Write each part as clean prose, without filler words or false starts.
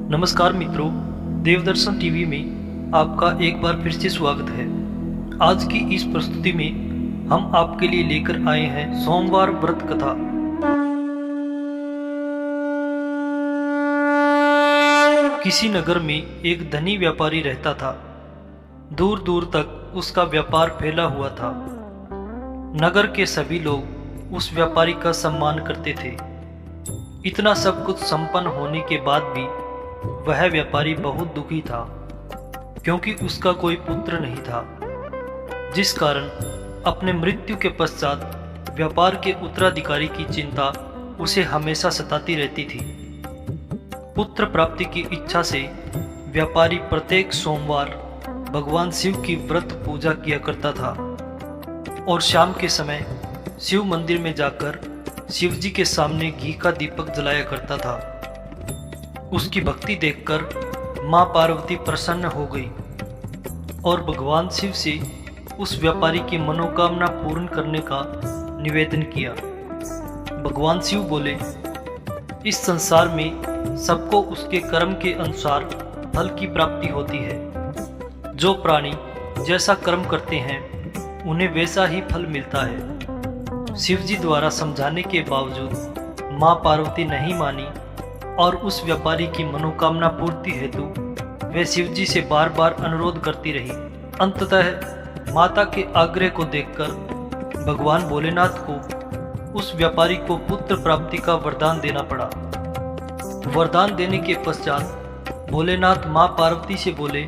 नमस्कार मित्रों, देवदर्शन टीवी में आपका एक बार फिर से स्वागत है। आज की इस प्रस्तुति में हम आपके लिए लेकर आए हैं सोमवार व्रत कथा। किसी नगर में एक धनी व्यापारी रहता था। दूर दूर तक उसका व्यापार फैला हुआ था। नगर के सभी लोग उस व्यापारी का सम्मान करते थे। इतना सब कुछ संपन्न होने के बाद भी वह व्यापारी बहुत दुखी था, क्योंकि उसका कोई पुत्र नहीं था, जिस कारण अपने मृत्यु के पश्चात व्यापार के उत्तराधिकारी की चिंता उसे हमेशा सताती रहती थी। पुत्र प्राप्ति की इच्छा से व्यापारी प्रत्येक सोमवार भगवान शिव की व्रत पूजा किया करता था और शाम के समय शिव मंदिर में जाकर शिव जी के सामने घी का दीपक जलाया करता था। उसकी भक्ति देखकर मां पार्वती प्रसन्न हो गई और भगवान शिव से उस व्यापारी की मनोकामना पूर्ण करने का निवेदन किया। भगवान शिव बोले, इस संसार में सबको उसके कर्म के अनुसार फल की प्राप्ति होती है। जो प्राणी जैसा कर्म करते हैं उन्हें वैसा ही फल मिलता है। शिव जी द्वारा समझाने के बावजूद मां पार्वती नहीं मानी और उस व्यापारी की मनोकामना पूर्ति हेतु वे शिव जी से बार बार अनुरोध करती रही। अंततः माता के आग्रह को देखकर भगवान भोलेनाथ को उस व्यापारी को पुत्र प्राप्ति का वरदान देना पड़ा। वरदान देने के पश्चात भोलेनाथ मां पार्वती से बोले,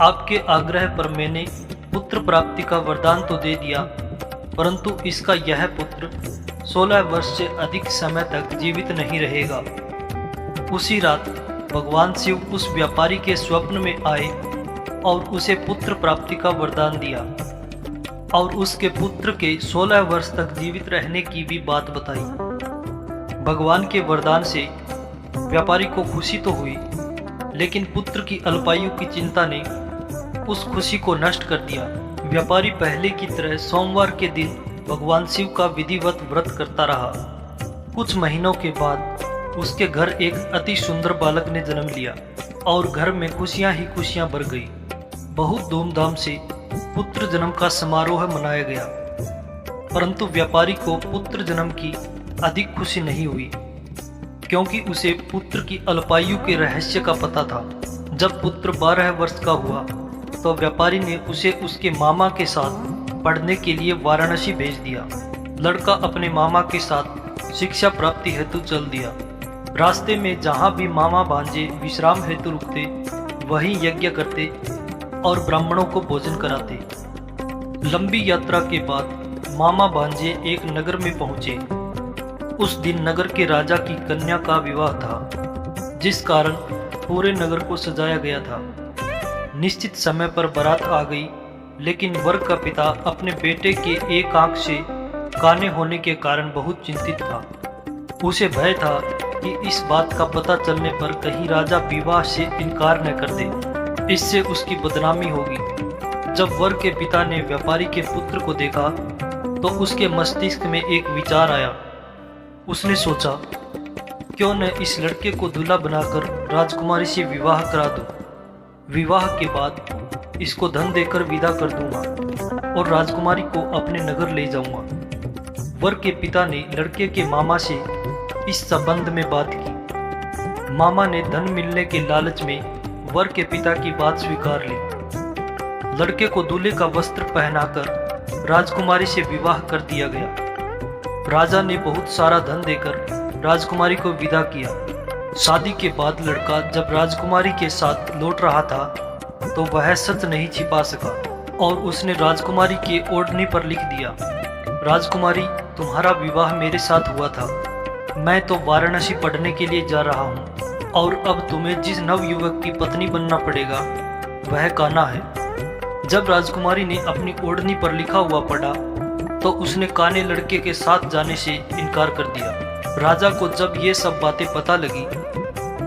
आपके आग्रह पर मैंने पुत्र प्राप्ति का वरदान तो दे दिया, परंतु इसका यह पुत्र 16 वर्ष से अधिक समय तक जीवित नहीं रहेगा। उसी रात भगवान शिव उस व्यापारी के स्वप्न में आए और उसे पुत्र प्राप्ति का वरदान दिया और उसके पुत्र के 16 वर्ष तक जीवित रहने की भी बात बताई। भगवान के वरदान से व्यापारी को खुशी तो हुई, लेकिन पुत्र की अल्पायु की चिंता ने उस खुशी को नष्ट कर दिया। व्यापारी पहले की तरह सोमवार के दिन भगवान शिव का विधिवत व्रत करता रहा। कुछ महीनों के बाद उसके घर एक अति सुंदर बालक ने जन्म लिया और घर में खुशियां ही खुशियां भर गई। बहुत धूमधाम से पुत्र जन्म का समारोह मनाया गया, परंतु व्यापारी को पुत्र जन्म की अधिक खुशी नहीं हुई, क्योंकि उसे पुत्र की अल्पायु के रहस्य का पता था। जब पुत्र 12 वर्ष का हुआ तो व्यापारी ने उसे उसके मामा के साथ पढ़ने के लिए वाराणसी भेज दिया। लड़का अपने मामा के साथ शिक्षा प्राप्ति हेतु चल दिया। रास्ते में जहाँ भी मामा भांजे विश्राम हेतु रुकते, वहीं यज्ञ करते और ब्राह्मणों को भोजन कराते। लंबी यात्रा के बाद मामा भांजे एक नगर में पहुँचे। उस दिन नगर के राजा की कन्या का विवाह था, जिस कारण पूरे नगर को सजाया गया था। निश्चित समय पर बारात आ गई, लेकिन वर का पिता अपने बेटे के एक आंख से काने होने के कारण बहुत चिंतित था। उसे भय था कि इस बात का पता चलने पर कहीं राजा विवाह से इनकार न कर दे, इससे उसकी बदनामी होगी। जब वर के पिता ने व्यापारी के पुत्र को देखा तो उसके मस्तिष्क में एक विचार आया। उसने सोचा, क्यों न इस लड़के को दूल्हा बनाकर राजकुमारी से विवाह करा दूं। विवाह के बाद इसको धन देकर विदा कर दूंगा और राजकुमारी को अपने नगर ले जाऊंगा। वर के पिता ने लड़के के मामा से इस संबंध में बात की। मामा ने धन मिलने के लालच में वर के पिता की बात स्वीकार ली। लड़के को दूल्हे का वस्त्र पहनाकर राजकुमारी से विवाह कर दिया गया। राजा ने बहुत सारा धन देकर राजकुमारी को विदा किया। शादी के बाद लड़का जब राजकुमारी के साथ लौट रहा था तो वह सच नहीं छिपा सका और उसने राजकुमारी के ओढ़नी पर लिख दिया, राजकुमारी, तुम्हारा विवाह मेरे साथ हुआ था। मैं तो वाराणसी पढ़ने के लिए जा रहा हूँ और अब तुम्हें जिस नवयुवक की पत्नी बनना पड़ेगा वह कान्हा है। जब राजकुमारी ने अपनी ओढ़नी पर लिखा हुआ पढ़ा तो उसने काने लड़के के साथ जाने से इनकार कर दिया। राजा को जब ये सब बातें पता लगी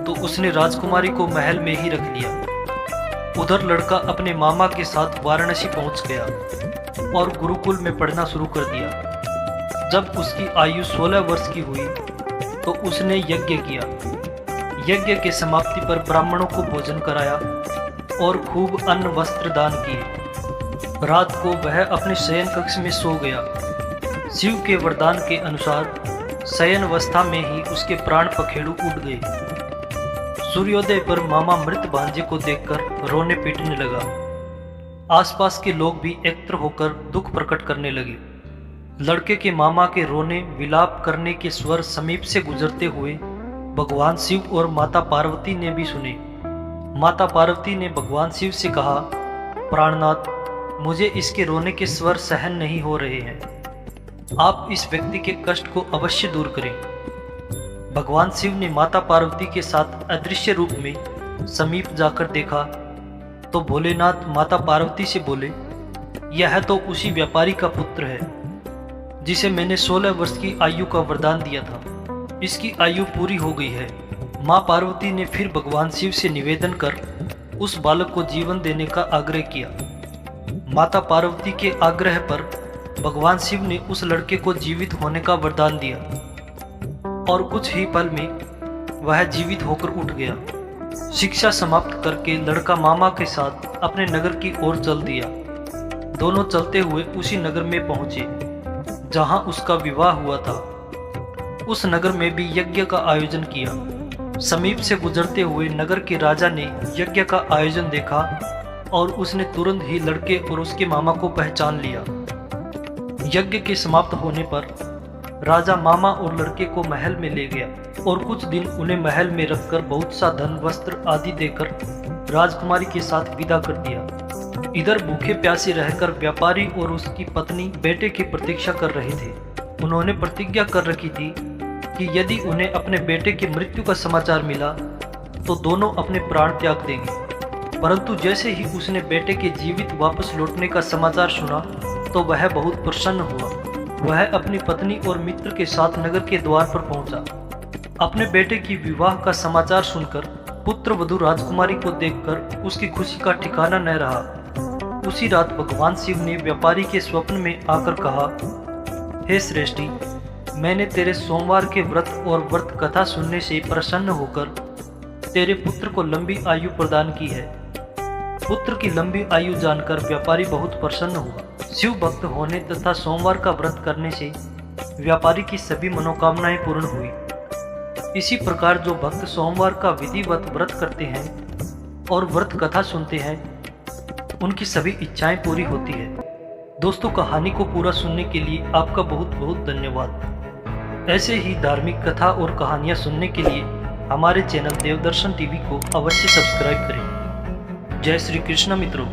तो उसने राजकुमारी को महल में ही रख लिया। उधर लड़का अपने मामा के साथ वाराणसी पहुंच गया और गुरुकुल में पढ़ना शुरू कर दिया। जब उसकी आयु 16 वर्ष की हुई तो उसने यज्ञ किया। यज्ञ के समाप्ति पर ब्राह्मणों को भोजन कराया और खूब अन्न वस्त्र दान किए। रात को वह अपने शयन कक्ष में सो गया। शिव के वरदान के अनुसार शयन अवस्था में ही उसके प्राण पखेरु उड़ गए। सूर्योदय पर मामा मृत भांजे को देखकर रोने पीटने लगा। आसपास के लोग भी एकत्र होकर दुख प्रकट करने लगे। लड़के के मामा के रोने विलाप करने के स्वर समीप से गुजरते हुए भगवान शिव और माता पार्वती ने भी सुने। माता पार्वती ने भगवान शिव से कहा, प्राणनाथ, मुझे इसके रोने के स्वर सहन नहीं हो रहे हैं। आप इस व्यक्ति के कष्ट को अवश्य दूर करें। भगवान शिव ने माता पार्वती के साथ अदृश्य रूप में समीप जाकर देखा तो भोलेनाथ माता पार्वती से बोले, यह तो उसी व्यापारी का पुत्र है जिसे मैंने 16 वर्ष की आयु का वरदान दिया था। इसकी आयु पूरी हो गई है। माँ पार्वती ने फिर भगवान शिव से निवेदन कर उस बालक को जीवन देने का आग्रह किया। माता पार्वती के आग्रह पर भगवान शिव ने उस लड़के को जीवित होने का वरदान दिया और कुछ ही पल में वह जीवित होकर उठ गया। शिक्षा समाप्त करके लड़का मामा के साथ अपने नगर की ओर चल दिया। दोनों चलते हुए उसी नगर में पहुंचे जहां उसका विवाह हुआ था। उस नगर में भी यज्ञ का आयोजन किया। समीप से गुजरते हुए नगर के राजा ने यज्ञ का आयोजन देखा और उसने तुरंत ही लड़के और उसके मामा को पहचान लिया। यज्ञ के समाप्त होने पर राजा मामा और लड़के को महल में ले गया और कुछ दिन उन्हें महल में रखकर बहुत सा धन वस्त्र आदि देकर राजकुमारी के साथ विदा कर दिया। इधर भूखे प्यासे रहकर व्यापारी और उसकी पत्नी बेटे की प्रतीक्षा कर रहे थे। उन्होंने प्रतिज्ञा कर रखी थी कि यदि उन्हें अपने बेटे की मृत्यु का समाचार मिला तो दोनों अपने प्राण त्याग देंगे। परंतु जैसे ही उसने बेटे के जीवित वापस लौटने का समाचार सुना तो वह बहुत प्रसन्न हुआ। वह अपनी पत्नी और मित्र के साथ नगर के द्वार पर पहुंचा। अपने बेटे की विवाह का समाचार सुनकर पुत्र वधू राजकुमारी को देखकर उसकी खुशी का ठिकाना न रहा। उसी रात भगवान शिव ने व्यापारी के स्वप्न में आकर कहा, हे श्रेष्ठी, मैंने तेरे सोमवार के व्रत और व्रत कथा सुनने से प्रसन्न होकर तेरे पुत्र को लंबी आयु प्रदान की है। पुत्र की लंबी आयु जानकर व्यापारी बहुत प्रसन्न हुआ। शिव भक्त होने तथा सोमवार का व्रत करने से व्यापारी की सभी मनोकामनाएं पूर्ण हुई। इसी प्रकार जो भक्त सोमवार का विधिवत व्रत करते हैं और व्रत कथा सुनते हैं उनकी सभी इच्छाएं पूरी होती है। दोस्तों, कहानी को पूरा सुनने के लिए आपका बहुत बहुत धन्यवाद। ऐसे ही धार्मिक कथा और कहानियां सुनने के लिए हमारे चैनल देवदर्शन टीवी को अवश्य सब्सक्राइब करें। जय श्री कृष्ण मित्रों।